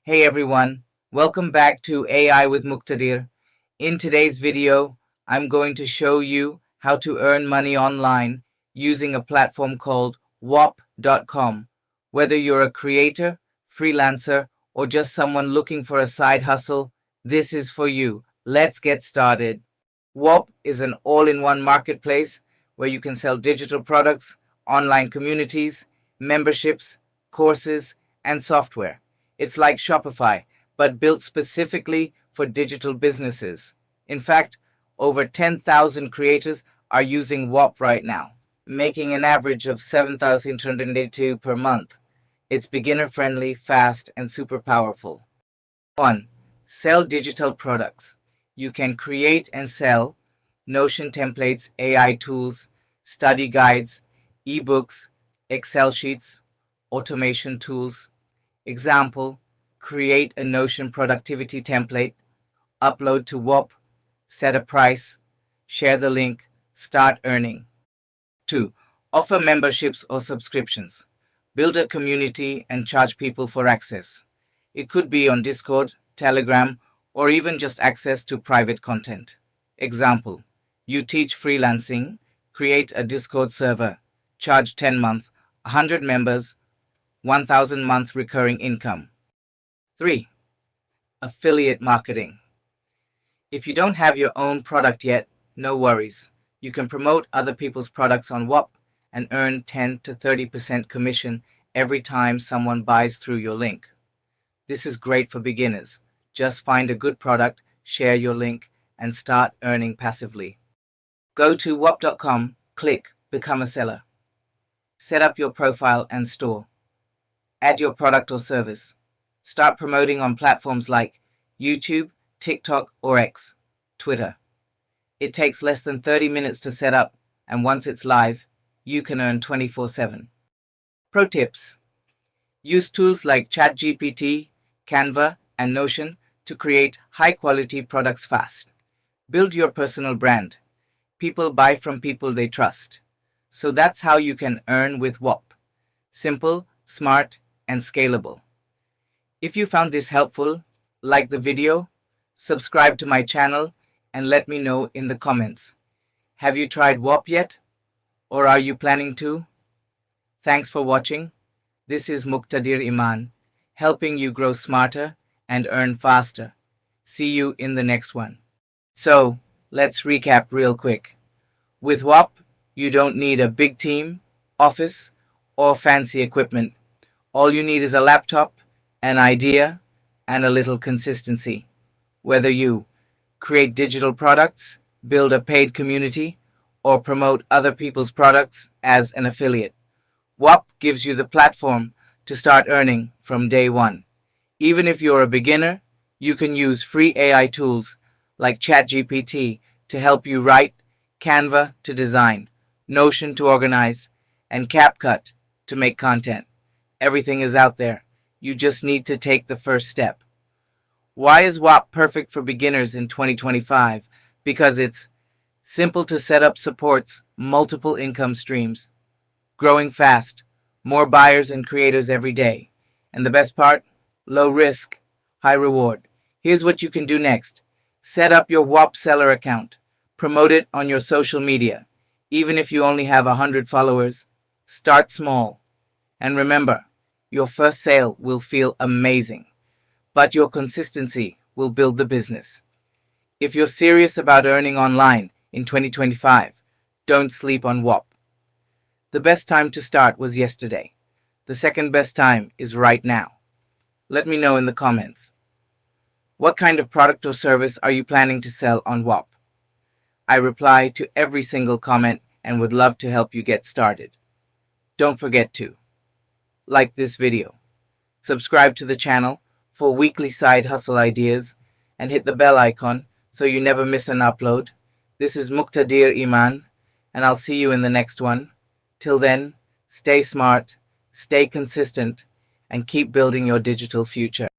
Hey everyone, welcome back to AI with Muqtadir. In today's video, I'm going to show you how to earn money online using a platform called Whop.com. Whether you're a creator, freelancer, or just someone looking for a side hustle, this is for you. Let's get started. Whop is an all-in-one marketplace where you can sell digital products, online communities, memberships, courses, and software. It's like Shopify, but built specifically for digital businesses. In fact, over 10,000 creators are using Whop right now, making an average of 7,282 per month. It's beginner-friendly, fast, and super powerful. 1. Sell digital products. You can create and sell Notion templates, AI tools, study guides, ebooks, Excel sheets, automation tools. Example, create a Notion productivity template, upload to Whop, set a price, share the link, start earning. 2. Offer memberships or subscriptions. Build a community and charge people for access. It could be on Discord, Telegram, or even just access to private content. Example, you teach freelancing, create a Discord server, charge 10 month, 100 members, 1,000 month recurring income. 3. Affiliate marketing. If you don't have your own product yet, no worries. You can promote other people's products on Whop and earn 10 to 30% commission every time someone buys through your link. This is great for beginners. Just find a good product, share your link, and start earning passively. Go to Whop.com, click Become a Seller. Set up your profile and store. Add your product or service. Start promoting on platforms like YouTube, TikTok, or X, Twitter. It takes less than 30 minutes to set up, and once it's live, you can earn 24/7. Pro tips. Use tools like ChatGPT, Canva, and Notion to create high-quality products fast. Build your personal brand. People buy from people they trust. So that's how you can earn with Whop. Simple, smart, and scalable. If you found this helpful, like the video, subscribe to my channel, and let me know in the comments. Have you tried Whop yet? Or are you planning to? Thanks for watching. This is Muqtadir Iman, helping you grow smarter and earn faster. See you in the next one. So, let's recap real quick. With Whop, you don't need a big team, office, or fancy equipment. All you need is a laptop, an idea, and a little consistency. Whether you create digital products, build a paid community, or promote other people's products as an affiliate, Whop gives you the platform to start earning from day one. Even if you're a beginner, you can use free AI tools like ChatGPT to help you write, Canva to design, Notion to organize, and CapCut to make content. Everything is out there. You just need to take the first step. Why is Whop perfect for beginners in 2025? Because it's simple to set up, supports multiple income streams, growing fast, more buyers and creators every day. And the best part? Low risk, high reward. Here's what you can do next. Set up your Whop seller account. Promote it on your social media. Even if you only have 100 followers, start small. And remember, your first sale will feel amazing, but your consistency will build the business. If you're serious about earning online in 2025, don't sleep on Whop. The best time to start was yesterday. The second best time is right now. Let me know in the comments. What kind of product or service are you planning to sell on Whop? I reply to every single comment and would love to help you get started. Don't forget to like this video, subscribe to the channel for weekly side hustle ideas, and hit the bell icon so you never miss an upload. This is Muqtadir Iman, and I'll see you in the next one. Till then, stay smart, stay consistent, and keep building your digital future.